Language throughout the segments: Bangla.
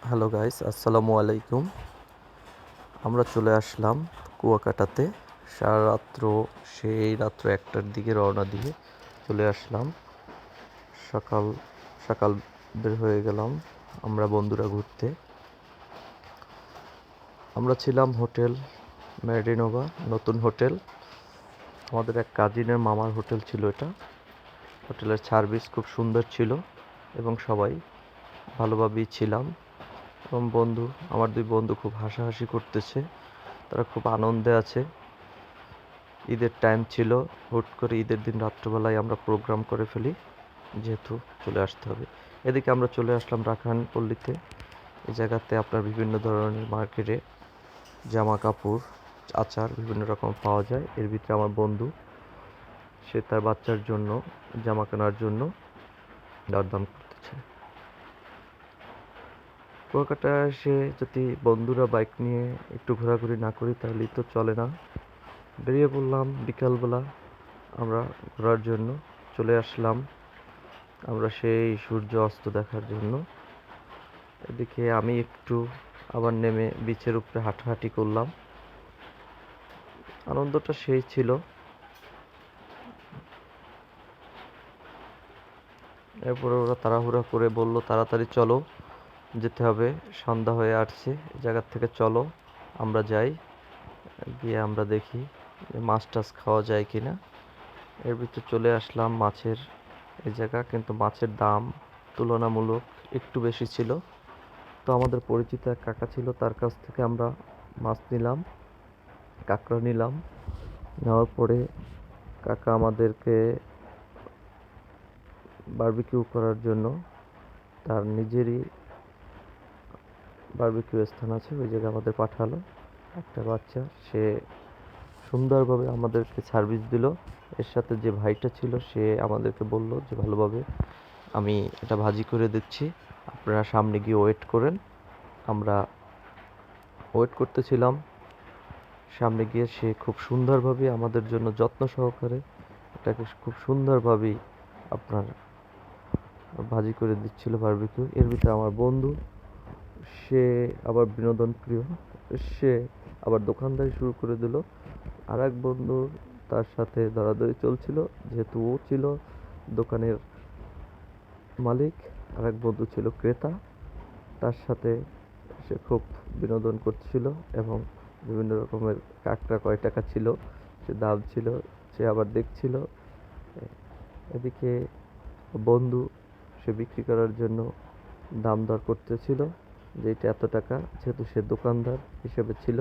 হ্যালো গাইস, আসসালামু আলাইকুম। আমরা চলে আসলাম কুয়াকাটাতে। সারা রাত্র, সেই রাত্র 1টার দিকে রওনা দিয়ে চলে আসলাম। সকাল সকাল বের হয়ে গেলাম আমরা বন্ধুরা ঘুরতে। আমরা ছিলাম হোটেল মেরিনোভা, নতুন হোটেল। আমাদের এক কাজিনের মামার হোটেল ছিল এটা। হোটেলের সার্ভিস খুব সুন্দর ছিল এবং সবাই ভালোভাবেই ছিলাম। এবং আমার 2 বন্ধু খুব হাসাহাসি করতেছে, তারা খুব আনন্দে আছে। ঈদের টাইম ছিল, হুট করে ঈদের দিন রাত্রবেলায় আমরা প্রোগ্রাম করে ফেলি, যেহেতু চলে আসতে হবে। এদিকে আমরা চলে আসলাম রাখান পল্লীতে। এই জায়গাতে আপনার বিভিন্ন ধরনের মার্কেটে জামা কাপড়, আচার বিভিন্ন রকম পাওয়া যায়। এর ভিতরে আমার বন্ধু, সে তার বাচ্চার জন্য জামা কেনার জন্য দরদাম করতেছে। কুয়াকাটায় এসে যদি বন্ধুরা বাইক নিয়ে একটু ঘোরাঘুরি না করি তাহলেই তো চলে না। বেরিয়ে পড়লাম বিকালবেলা আমরা ঘোরার জন্য। চলে আসলাম আমরা সেই সূর্য অস্ত দেখার জন্য। এদিকে আমি একটু আবার নেমে বিচের উপরে হাঁটাহাঁটি করলাম। আনন্দটা সেই ছিল। এরপরে ওরা তাড়াহুড়া করে বলল, তাড়াতাড়ি চলো, যেতে হবে, সন্ধ্যা হয়ে আসছে, এই জায়গার থেকে চলো আমরা যাই, গিয়ে আমরা দেখি মাছ টাছ খাওয়া যায় কিনা। এর ভিতরে চলে আসলাম মাছের এই জায়গা, কিন্তু মাছের দাম তুলনামূলক একটু বেশি ছিল। তো আমাদের পরিচিত এক কাকা ছিল, তার কাছ থেকে আমরা মাছ নিলাম, কাঁকড়া নিলাম। নেওয়ার পরে কাকা আমাদেরকে বারবিকিউ করার জন্য তার নিজেরই বারবিকিউ স্থান আছে, ওই জায়গায় আমাদের পাঠালো। একটা বাচ্চা, সে সুন্দরভাবে আমাদেরকে সার্ভিস দিল। এর সাথে যে ভাইটা ছিল সে আমাদেরকে বলল যে ভালোভাবে আমি এটা ভাজি করে দিচ্ছি, আপনারা সামনে গিয়ে ওয়েট করেন। আমরা ওয়েট করতেছিলাম। সামনে গিয়ে সে খুব সুন্দরভাবে আমাদের জন্য যত্ন সহকারে এটাকে খুব সুন্দরভাবেই আপনার ভাজি করে দিচ্ছিল বারবিকিউ। এর ভিতরে আমার বন্ধু, সে আবার বিনোদন প্রিয়, সে আবার দোকানদারি শুরু করে দিল। আর এক বন্ধু, তার সাথে দরাদরি চলছিল, যেহেতু ও ছিল দোকানের মালিক, আর এক বন্ধু ছিল ক্রেতা। তার সাথে সে খুব বিনোদন করছিল এবং বিভিন্ন রকমের কাঁকড়া কয় টাকা ছিল, সে দাম ছিল, সে আবার দেখছিল। এদিকে বন্ধু, সে বিক্রি করার জন্য দাম দর করতেছিল যে এটা এত টাকা, যেহেতু সে দোকানদার হিসেবে ছিল।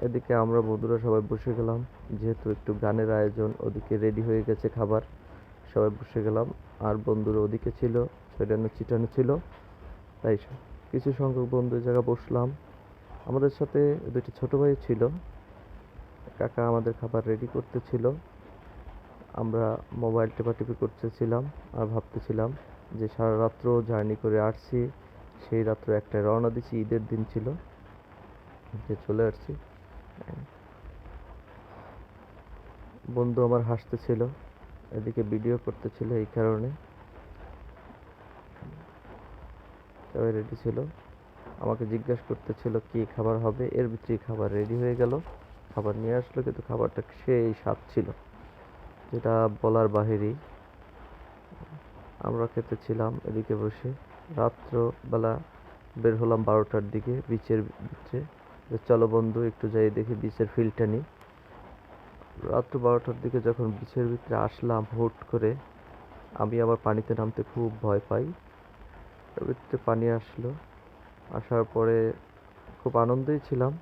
এদিকে আমরা বন্ধুরা সবাই বসে গেলাম, যেহেতু একটু গানের আয়োজন, ওদিকে রেডি হয়ে গেছে খাবার, সবাই বসে গেলাম। আর বন্ধুরা ওদিকে ছিল, ছড়ানো ছিটানো ছিল, তাই কিছু সংখ্যক বন্ধু জায়গা বসলাম। আমাদের সাথে দুটি ছোট ভাই ছিল। কাকা আমাদের খাবার রেডি করতেছিল, আমরা মোবাইল টেপাটেপি করতেছিলাম আর ভাবতেছিলাম যে সারা রাত্র জার্নি করে আসছি, সেই রাত্র 1টায় রওনা দিছি, ঈদের দিন ছিল, যে চলে আসছি। বন্ধু আমার হাসতেছিল, এদিকে ভিডিও করতেছিল, এই কারণে সবাই রেডি ছিল। আমাকে জিজ্ঞাসা করতেছিল কি খাবার হবে, এর ভিতরেই খাবার রেডি হয়ে গেল। খাবার নিয়ে আসলো, কিন্তু খাবারটা সেই স্বাদ ছিল, যেটা বলার বাহিরেই। আমরা খেতেছিলাম এদিকে বসে। রাত্রবেলা বের হলাম 12টার দিকে বিচের ভিতরে, যে চলো বন্ধু একটু যাই দেখি বিচের ফিলটা নিই। রাত্র 12টার দিকে যখন বিচের ভিতরে আসলাম, হুট করে আমি আবার পানিতে নামতে খুব ভয় পাই। এর ভিতরে পানি আসলো, আসার পরে খুব আনন্দেই ছিলাম।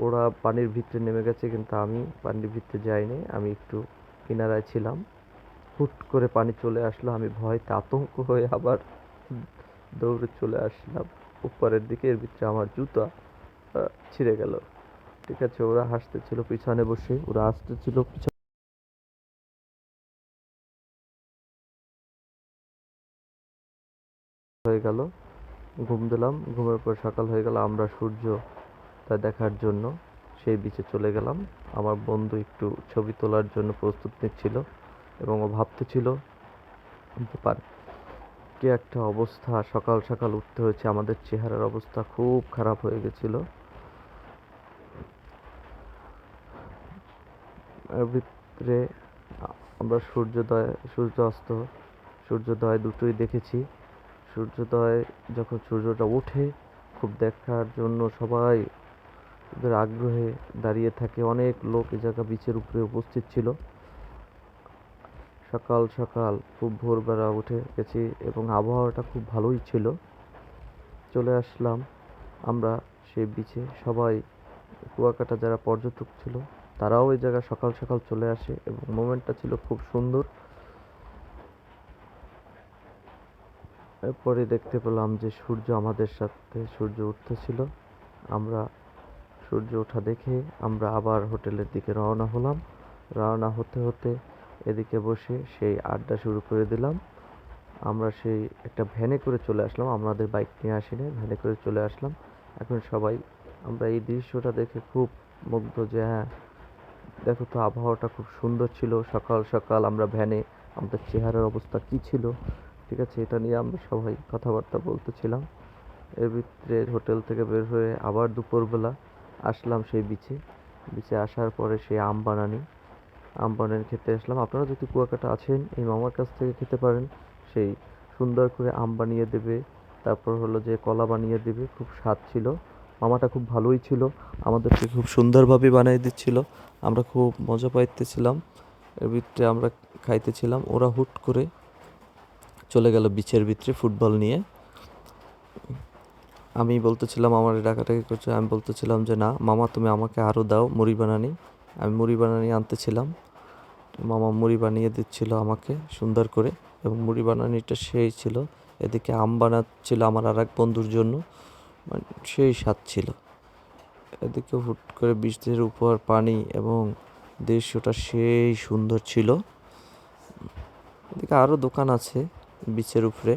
ওরা পানির ভিতরে নেমে গেছে, কিন্তু আমি পানির ভিতরে যাইনি, আমি একটু কিনারায় ছিলাম। হুট করে পানি চলে আসলো, আমি ভয়তে আতঙ্ক হয়ে আবার দৌড়ে চলে আসলাম উপরের দিকে। এর ভিতরে আমার জুতা ছিঁড়ে গেল। ঠিক আছে, ওরা হাসতেছিল পিছনে বসে, ওরা হাসতেছিল পিছনে হয়ে গেল। ঘুম দিলাম, ঘুমের পর সকাল হয়ে গেল। আমরা সূর্য তা দেখার জন্য সেই বিচে চলে গেলাম। আমার বন্ধু একটু ছবি তোলার জন্য প্রস্তুত নিচ্ছিল এবং ও ভাবতেছিল যে কি একটা অবস্থা, সকাল সকাল উঠতে হয়েছে, আমাদের চেহারার অবস্থা খুব খারাপ হয়ে গেছিল। এর ভিতরে আমরা সূর্যোদয় দুটোই দেখেছি। সূর্যোদয় যখন সূর্যটা ওঠে খুব দেখার জন্য সবাই ওদের আগ্রহে দাঁড়িয়ে থাকে। অনেক লোক এ জায়গা বিচের উপরে উপস্থিত ছিল। সকাল সকাল খুব ভোরবেলা উঠে গেছি এবং আবহাওয়াটা খুব ভালোই ছিল। চলে আসলাম আমরা সেই বিচে। সবাই কুয়াকাটা যারা পর্যটক ছিল তারাও এই জায়গায় সকাল সকাল চলে আসে এবং মোমেন্টটা ছিল খুব সুন্দর। এরপরে দেখতে পেলাম যে আমাদের সাথে সূর্য উঠতেছিল। আমরা সূর্য ওঠা দেখে আমরা আবার হোটেলের দিকে রওনা হলাম। রওনা হতে হতে এদিকে বসে সেই আড্ডা শুরু করে দিলাম। আমরা সেই একটা ভ্যানে করে চলে আসলাম, আমাদের বাইক নিয়ে আসিনি, ভ্যানে করে চলে আসলাম। এখন সবাই আমরা এই দৃশ্যটা দেখে খুব মুগ্ধ যে হ্যাঁ, দেখো তো আবহাওয়াটা খুব সুন্দর ছিল। সকাল সকাল আমরা ভ্যানে, আমাদের চেহারার অবস্থা কি ছিল, ঠিক আছে, এটা নিয়ে আমরা সবাই কথাবার্তা বলতেছিলাম। এর ভিতরে হোটেল থেকে বের হয়ে আবার দুপুরবেলা আসলাম সেই বিচে। বিচে আসার পরে সেই আম বানানি খেতে আসলাম। আপনারা যদি কুয়াকাটা আছেন এই মামার কাছ থেকে খেতে পারেন। সেই সুন্দর করে আম বানিয়ে দেবে, তারপর হলো যে কলা বানিয়ে দেবে, খুব স্বাদ ছিল। মামাটা খুব ভালোই ছিল, আমাদেরকে খুব সুন্দরভাবে বানিয়ে দিচ্ছিল। আমরা খুব মজা পাইতেছিলাম। এর ভিতরে আমরা খাইতেছিলাম, ওরা হুট করে চলে গেল বিচের ভিতরে ফুটবল নিয়ে। আমি বলতেছিলাম, আমার ডাকাটাকি করছে, আমি বলতেছিলাম যে না মামা তুমি আমাকে আরও দাও মুড়ি বানানি। আমি মুড়ি বানানি আনতেছিলাম, মামা মুড়ি বানিয়ে দিচ্ছিল আমাকে সুন্দর করে এবং মুড়ি বানানিটা সেই ছিল। এদিকে আম বানাচ্ছিল আমার আর এক বন্ধুর জন্য, মানে সেই স্বাদ ছিল। এদিকে হুট করে বৃষ্টির উপর পানি এবং দৃশ্যটা সেই সুন্দর ছিল। এদিকে আরও দোকান আছে বিচের উপরে,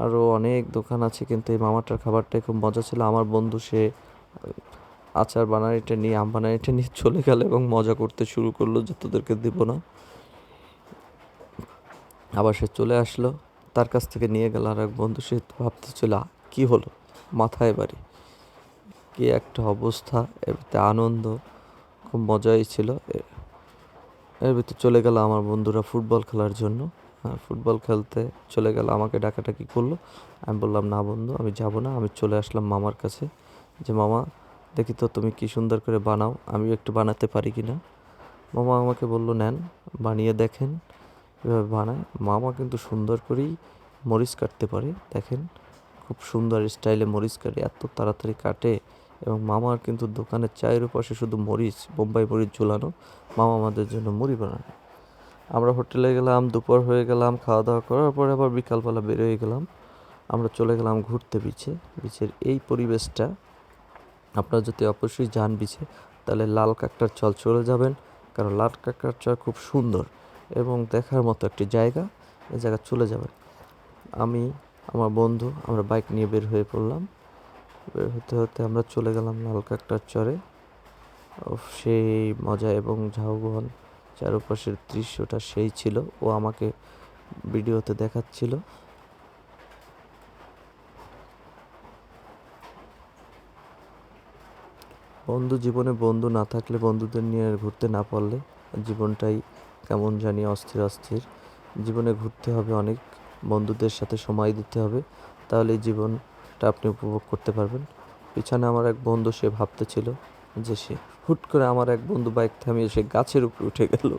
আরও অনেক দোকান আছে, কিন্তু এই মামাটার খাবারটাই খুব মজা ছিল। আমার বন্ধু সে আচার বানানিটা নিয়ে, আম বানানিটা নিয়ে চলে গেল এবং মজা করতে শুরু করলো যে তোদেরকে দেবো না। আবার সে চলে আসলো, তার কাছ থেকে নিয়ে গেল আর এক বন্ধু। সে ভাবতেছিল কি হলো, মাথায় বাড়ি, কি একটা অবস্থা। এতে আনন্দ, খুব মজাই ছিল। এর ভিতরে চলে গেল আমার বন্ধুরা ফুটবল খেলার জন্য। হ্যাঁ, ফুটবল খেলতে চলে গেল, আমাকে ডাকাটাকি করলো। আমি বললাম না বন্ধু আমি যাব না। আমি চলে আসলাম মামার কাছে যে মামা দেখি তো তুমি কি সুন্দর করে বানাও, আমিও একটু বানাতে পারি কি না। মামা আমাকে বলল নেন বানিয়ে দেখেন কীভাবে বানায়। মামা কিন্তু সুন্দর করেই মরিচ কাটতে পারে, দেখেন খুব সুন্দর স্টাইলে মরিচ কাটে, এত তাড়াতাড়ি কাটে। এবং মামার কিন্তু দোকানের চায়ের পাশে শুধু মরিচ, বোম্বাই মরিচ ঝোলানো। মামা আমাদের জন্য মুড়ি বানানো। আমরা হোটেলে গেলাম, দুপুর হয়ে গেলাম, খাওয়া দাওয়া করার পরে আবার বিকালবেলা বেরোয় গেলাম। আমরা চলে গেলাম ঘুরতে বিচে। বিচের এই পরিবেশটা, আপনারা যদি অবশ্যই যান বিচে তাহলে লাল কাঁকড়ার চল চলে যাবেন, কারণ লাল কাঁকড়ার চর খুব সুন্দর এবং দেখার মতো একটি জায়গা। এই জায়গা চলে যাবেন। আমি আমার বন্ধু আমরা বাইক নিয়ে বের হয়ে পড়লাম। বের হতে হতে আমরা চলে গেলাম লাল কাঁকড়ার চরে। সেই মজা এবং ঝাউবন চারপাশের দৃশ্যটা সেই ছিল, ও আমাকে ভিডিওতে দেখাচ্ছিল। জীবনে বন্ধু না থাকলে, বন্ধুদের নিয়ে ঘুরতে না পারলে জীবনটাই কেমন জানি অস্থির অস্থির। জীবনে ঘুরতে হবে অনেক, বন্ধুদের সাথে সময় দিতে হবে, তাহলে জীবনটা আপনি উপভোগ করতে পারবেন। পিছনে আমার এক বন্ধু, সে ভাবতেছিল যে সে হুট করে আমার এক বন্ধু বাইক থামিয়ে সে গাছের উপরে উঠে গেল।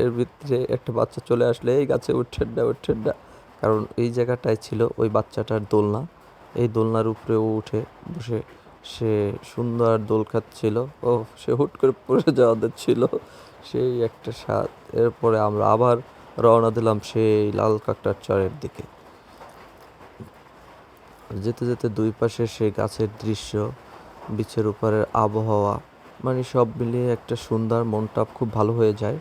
এর ভিতরে একটা বাচ্চা চলে আসলে এই গাছে উঠছেন না, কারণ এই জায়গাটায় ছিল ওই বাচ্চাটার দোলনা। এই দোলনার উপরে ও উঠে বসে সে সুন্দর দোল খাচ্ছিল। ও সে হুট করে পড়ে যাওয়া ছিল, সেই একটা স্বাদ। এরপরে আমরা আবার রওনা দিলাম সেই লাল কাঁকড়ার চরের দিকে। যেতে যেতে দুই পাশে সেই গাছের দৃশ্য, বিচের উপরের আবহাওয়া, মানে সব মিলিয়ে একটা সুন্দর, মনটা খুব ভালো হয়ে যায়।